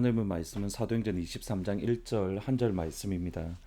하나님의 말씀은 사도행전 23장 1절 한 절 말씀입니다.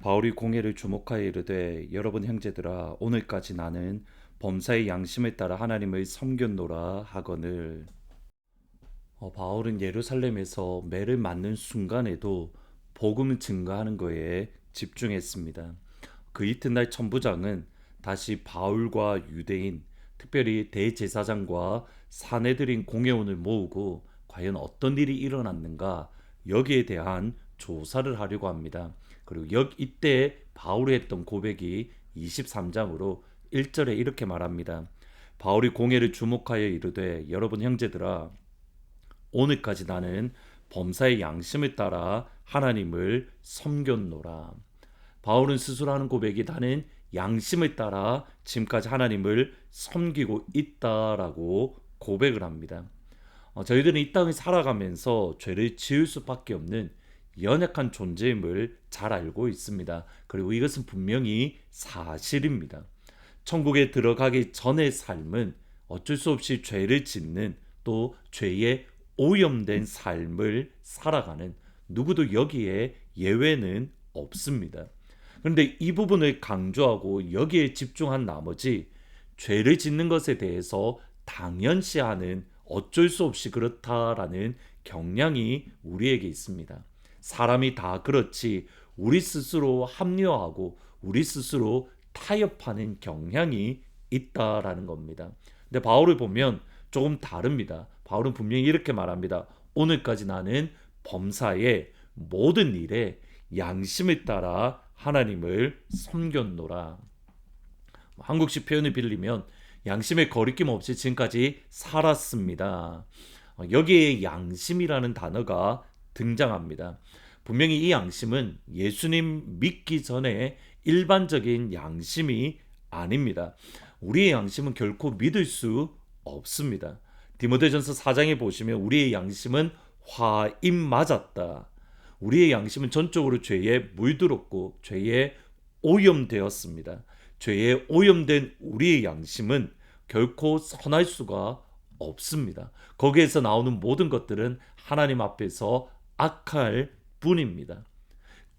바울이 공회를 주목하여 이르되 여러분 형제들아 오늘까지 나는 범사의 양심을 따라 하나님을 섬겼노라 하거늘. 바울은 예루살렘에서 매를 맞는 순간에도 복음을 증거하는 것에 집중했습니다. 그 이튿날 천부장은 다시 바울과 유대인, 특별히 대제사장과 사내들인 공회원을 모으고 과연 어떤 일이 일어났는가 여기에 대한 조사를 하려고 합니다. 그리고 이때 바울이 했던 고백이 23장으로 1절에 이렇게 말합니다. 바울이 공회를 주목하여 이르되 여러분 형제들아 오늘까지 나는 범사의 양심을 따라 하나님을 섬겼노라. 바울은 스스로 하는 고백이 나는 양심을 따라 지금까지 하나님을 섬기고 있다라고 고백을 합니다. 저희들은 이 땅을 살아가면서 죄를 지을 수밖에 없는 연약한 존재임을 잘 알고 있습니다. 그리고 이것은 분명히 사실입니다. 천국에 들어가기 전의 삶은 어쩔 수 없이 죄를 짓는 또 죄에 오염된 삶을 살아가는 누구도 여기에 예외는 없습니다. 그런데 이 부분을 강조하고 여기에 집중한 나머지 죄를 짓는 것에 대해서 당연시하는 어쩔 수 없이 그렇다라는 경향이 우리에게 있습니다. 사람이 다 그렇지 우리 스스로 합리화하고 우리 스스로 타협하는 경향이 있다라는 겁니다. 근데 바울을 보면 조금 다릅니다. 바울은 분명히 이렇게 말합니다. 오늘까지 나는 범사의 모든 일에 양심을 따라 하나님을 섬겼노라. 한국식 표현을 빌리면 양심에 거리낌 없이 지금까지 살았습니다. 여기에 양심이라는 단어가 등장합니다. 분명히 이 양심은 예수님 믿기 전에 일반적인 양심이 아닙니다. 우리의 양심은 결코 믿을 수 없습니다. 디모데전서 4장에 보시면 우리의 양심은 화임 맞았다. 우리의 양심은 전적으로 죄에 물들었고 죄에 오염되었습니다. 죄에 오염된 우리의 양심은 결코 선할 수가 없습니다. 거기에서 나오는 모든 것들은 하나님 앞에서 악할 뿐입니다.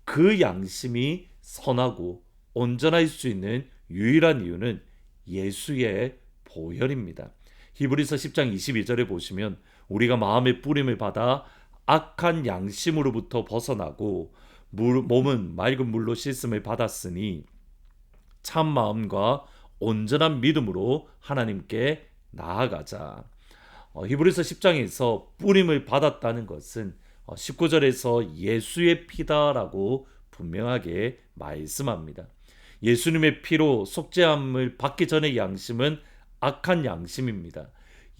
그 양심이 선하고 온전할 수 있는 유일한 이유는 예수의 보혈입니다. 히브리서 10장 22절에 보시면 우리가 마음의 뿌림을 받아 악한 양심으로부터 벗어나고 몸은 맑은 물로 씻음을 받았으니 참 마음과 온전한 믿음으로 하나님께 나아가자. 히브리서 10장에서 뿌림을 받았다는 것은 19절에서 예수의 피다라고 분명하게 말씀합니다. 예수님의 피로 속죄함을 받기 전의 양심은 악한 양심입니다.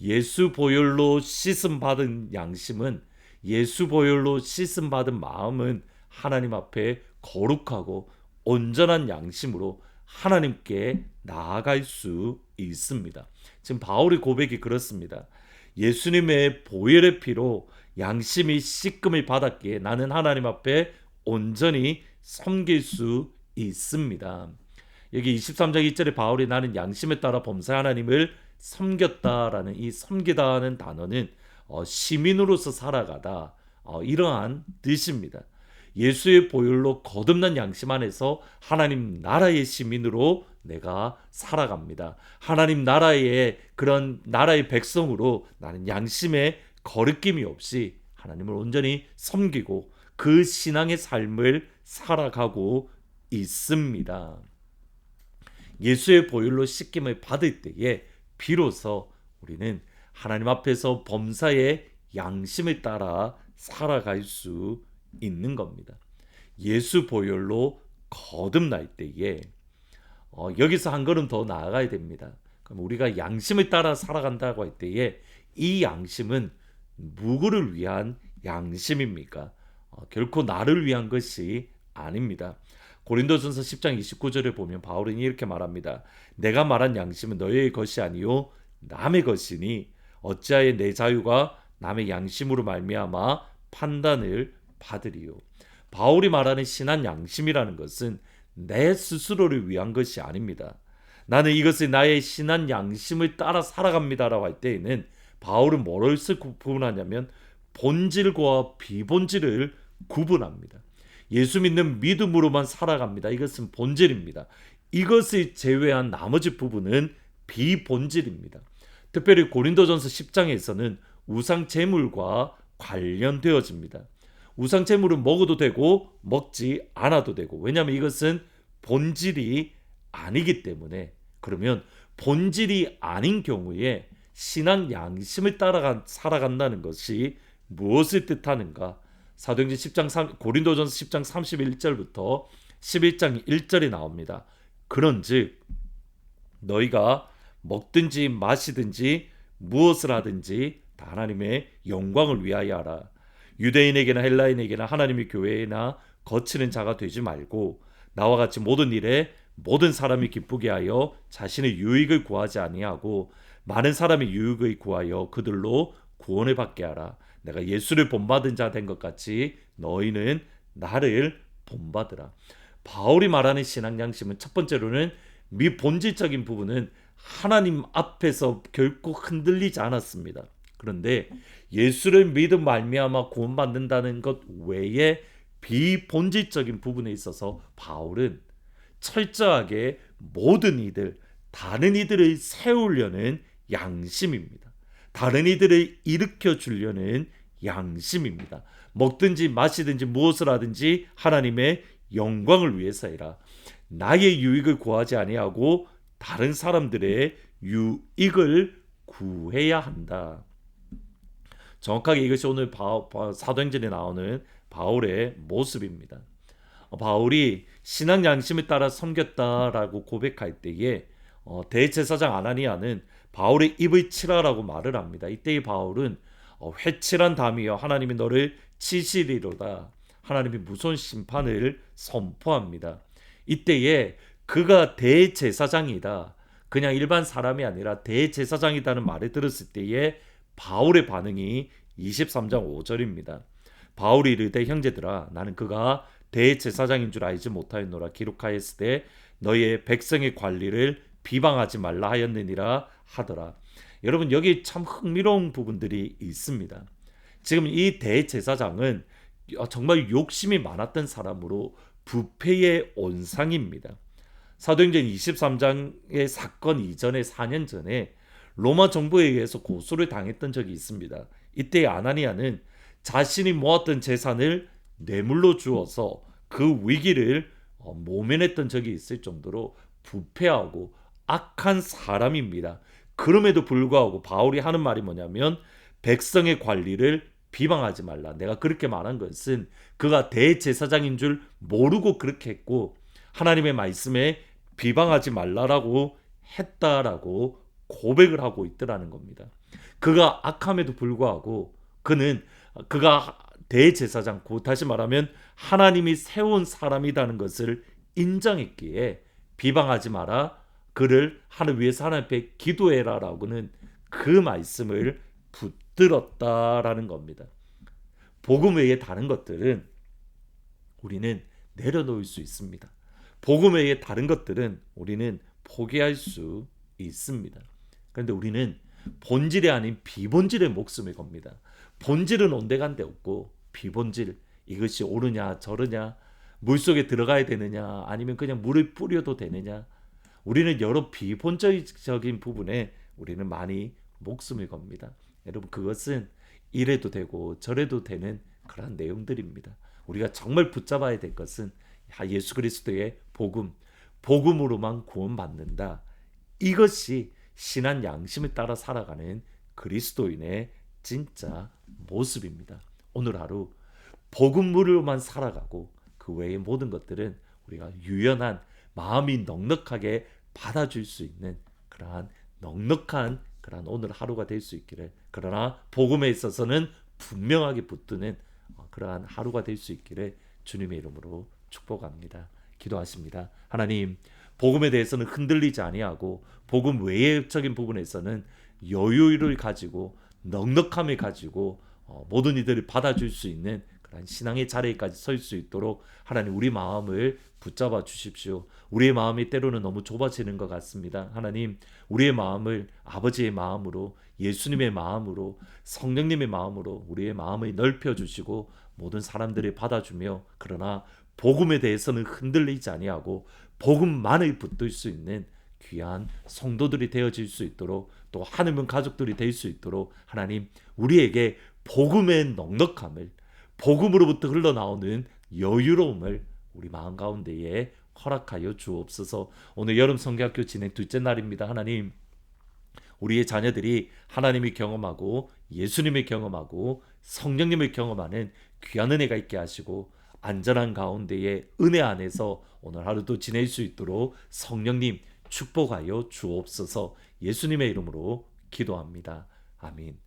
예수 보혈로 씻음 받은 양심은 예수 보혈로 씻음 받은 마음은 하나님 앞에 거룩하고 온전한 양심으로 하나님께 나아갈 수 있습니다. 지금 바울의 고백이 그렇습니다. 예수님의 보혈의 피로 양심이 씻김을 받았기에 나는 하나님 앞에 온전히 섬길 수 있습니다. 여기 23장 2절에 바울이 나는 양심에 따라 범사의 하나님을 섬겼다라는 이 섬기다는 단어는 시민으로서 살아가다 이러한 뜻입니다. 예수의 보혈로 거듭난 양심 안에서 하나님 나라의 시민으로 내가 살아갑니다. 하나님 나라의 그런 나라의 백성으로 나는 양심에 거리낌이 없이 하나님을 온전히 섬기고 그 신앙의 삶을 살아가고 있습니다. 예수의 보혈로 씻김을 받을 때에 비로소 우리는 하나님 앞에서 범사의 양심을 따라 살아갈 수 있는 겁니다. 예수 보혈로 거듭날 때에 여기서 한 걸음 더 나아가야 됩니다. 그럼 우리가 양심을 따라 살아간다고 할 때에 이 양심은 누구를 위한 양심입니까? 결코 나를 위한 것이 아닙니다. 고린도전서 10장 29절에 보면 바울은 이렇게 말합니다. 내가 말한 양심은 너희의 것이 아니요 남의 것이니 어찌하여 내 자유가 남의 양심으로 말미암아 판단을 받으리요. 바울이 말하는 신한 양심이라는 것은 내 스스로를 위한 것이 아닙니다. 나는 이것을 나의 신한 양심을 따라 살아갑니다라고 할 때에는 바울은 뭐를 구분하냐면 본질과 비본질을 구분합니다. 예수 믿는 믿음으로만 살아갑니다. 이것은 본질입니다. 이것을 제외한 나머지 부분은 비본질입니다. 특별히 고린도전서 10장에서는 우상 제물과 관련되어집니다. 우상 제물은 먹어도 되고 먹지 않아도 되고, 왜냐하면 이것은 본질이 아니기 때문에. 그러면 본질이 아닌 경우에 신앙 양심을 따라 살아간다는 것이 무엇을 뜻하는가? 사도행전 10장 고린도전서 10장 31절부터 11장 1절에 나옵니다. 그런즉 너희가 먹든지 마시든지 무엇을 하든지 다 하나님의 영광을 위하여 하라. 유대인에게나 헬라인에게나 하나님의 교회나 거치는 자가 되지 말고 나와 같이 모든 일에 모든 사람이 기쁘게 하여 자신의 유익을 구하지 아니하고 많은 사람의 유익을 구하여 그들로 구원을 받게 하라. 내가 예수를 본받은 자 된 것 같이 너희는 나를 본받으라. 바울이 말하는 신앙 양심은 첫 번째로는 미본질적인 부분은 하나님 앞에서 결코 흔들리지 않았습니다. 그런데 예수를 믿음 말미암아 구원받는다는 것 외에 비본질적인 부분에 있어서 바울은 철저하게 모든 이들, 다른 이들을 세우려는 양심입니다. 다른 이들을 일으켜 주려는 양심입니다. 먹든지 마시든지 무엇을 하든지 하나님의 영광을 위해서 해라. 나의 유익을 구하지 아니하고 다른 사람들의 유익을 구해야 한다. 정확하게 이것이 오늘 사도행전에 나오는 바울의 모습입니다. 바울이 신앙 양심에 따라 섬겼다라고 고백할 때에 대제사장 아나니아는 바울의 입을 치라라고 말을 합니다. 이때의 바울은 회칠한 담이여 하나님이 너를 치시리로다. 하나님이 무서운 심판을 선포합니다. 이때에 그가 대제사장이다, 그냥 일반 사람이 아니라 대제사장이다는 말을 들었을 때에 바울의 반응이 23장 5절입니다. 바울이 이르되 형제들아 나는 그가 대제사장인 줄 알지 못하였노라. 기록하였을 때 너희의 백성의 관리를 비방하지 말라 하였느니라 하더라. 여러분, 여기 참 흥미로운 부분들이 있습니다. 지금 이 대제사장은 정말 욕심이 많았던 사람으로 부패의 온상입니다. 사도행전 23장의 사건 이전에 4년 전에 로마 정부에 의해서 고소를 당했던 적이 있습니다. 이때 아나니아는 자신이 모았던 재산을 뇌물로 주어서 그 위기를 모면했던 적이 있을 정도로 부패하고 악한 사람입니다. 그럼에도 불구하고 바울이 하는 말이 뭐냐면 백성의 관리를 비방하지 말라. 내가 그렇게 말한 것은 그가 대제사장인 줄 모르고 그렇게 했고 하나님의 말씀에 비방하지 말라라고 했다라고 고백을 하고 있더라는 겁니다. 그가 악함에도 불구하고 그가 대제사장, 곧 다시 말하면 하나님이 세운 사람이라는 것을 인정했기에 비방하지 마라, 그를 하늘 위해서 하나님 앞에 기도해라라고는 그 말씀을 붙들었다라는 겁니다. 복음 외에 다른 것들은 우리는 내려놓을 수 있습니다. 복음 외에 다른 것들은 우리는 포기할 수 있습니다. 그런데 우리는 본질이 아닌 비본질의 목숨을 겁니다. 본질은 온데간데 없고 비본질, 이것이 옳으냐 저르냐, 물속에 들어가야 되느냐 아니면 그냥 물을 뿌려도 되느냐, 우리는 여러 비본질적인 부분에 우리는 많이 목숨을 겁니다. 여러분, 그것은 이래도 되고 저래도 되는 그런 내용들입니다. 우리가 정말 붙잡아야 될 것은 예수 그리스도의 복음으로만 구원받는다. 이것이 신앙 양심을 따라 살아가는 그리스도인의 진짜 모습입니다. 오늘 하루 복음으로만 살아가고 그 외의 모든 것들은 우리가 유연한 마음이 넉넉하게 받아줄 수 있는 그러한 넉넉한 그러한 오늘 하루가 될 수 있기를, 그러나 복음에 있어서는 분명하게 붙드는 그러한 하루가 될 수 있기를 주님의 이름으로 축복합니다. 기도하십니다. 하나님, 복음에 대해서는 흔들리지 아니하고 복음 외적인 부분에서는 여유를 가지고 넉넉함을 가지고 모든 이들을 받아줄 수 있는 그런 신앙의 자리에까지 설 수 있도록 하나님, 우리 마음을 붙잡아 주십시오. 우리의 마음이 때로는 너무 좁아지는 것 같습니다. 하나님, 우리의 마음을 아버지의 마음으로, 예수님의 마음으로, 성령님의 마음으로 우리의 마음을 넓혀주시고 모든 사람들이 받아주며, 그러나 복음에 대해서는 흔들리지 아니하고 복음만을 붙들 수 있는 귀한 성도들이 되어질 수 있도록, 또 하늘문 가족들이 될 수 있도록 하나님 우리에게 복음의 넉넉함을, 복음으로부터 흘러나오는 여유로움을 우리 마음 가운데에 허락하여 주옵소서. 오늘 여름 성경학교 진행 둘째 날입니다. 하나님, 우리의 자녀들이 하나님을 경험하고 예수님을 경험하고 성령님을 경험하는 귀한 은혜가 있게 하시고, 안전한 가운데에 은혜 안에서 오늘 하루도 지낼 수 있도록 성령님 축복하여 주옵소서. 예수님의 이름으로 기도합니다. 아멘.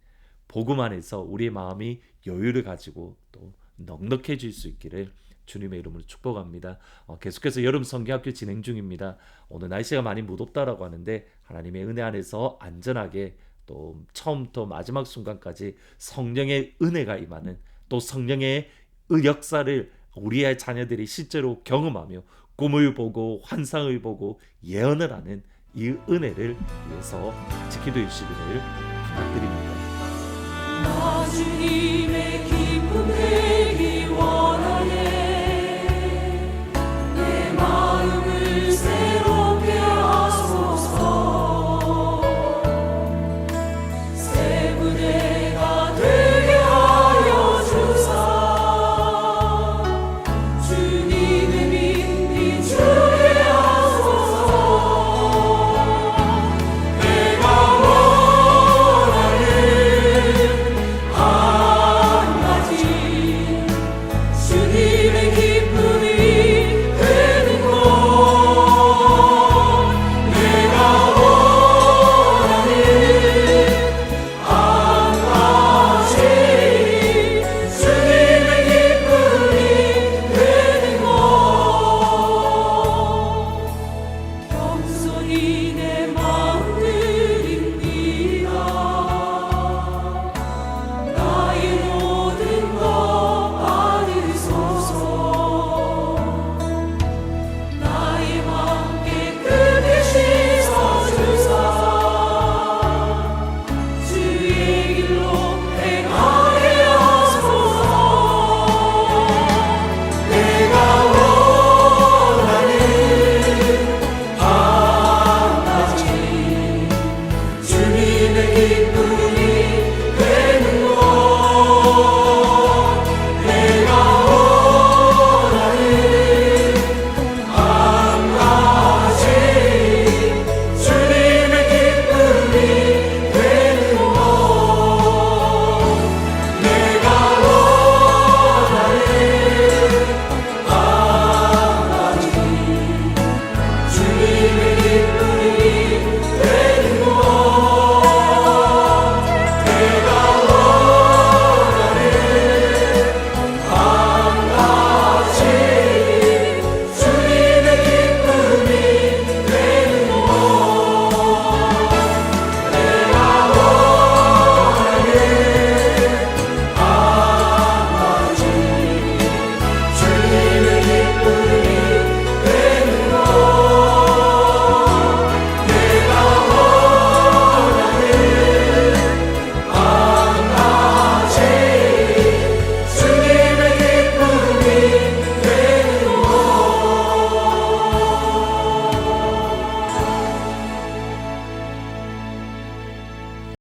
복음 안에서 우리의 마음이 여유를 가지고 또 넉넉해질 수 있기를 주님의 이름으로 축복합니다. 계속해서 여름 성경학교 진행 중입니다. 오늘 날씨가 많이 무덥다라고 하는데 하나님의 은혜 안에서 안전하게 또 처음부터 마지막 순간까지 성령의 은혜가 임하는, 또 성령의 역사를 우리의 자녀들이 실제로 경험하며 꿈을 보고 환상을 보고 예언을 하는 이 은혜를 위해서 같이 기도해 주시기를 부탁드립니다. 주님의 기쁨에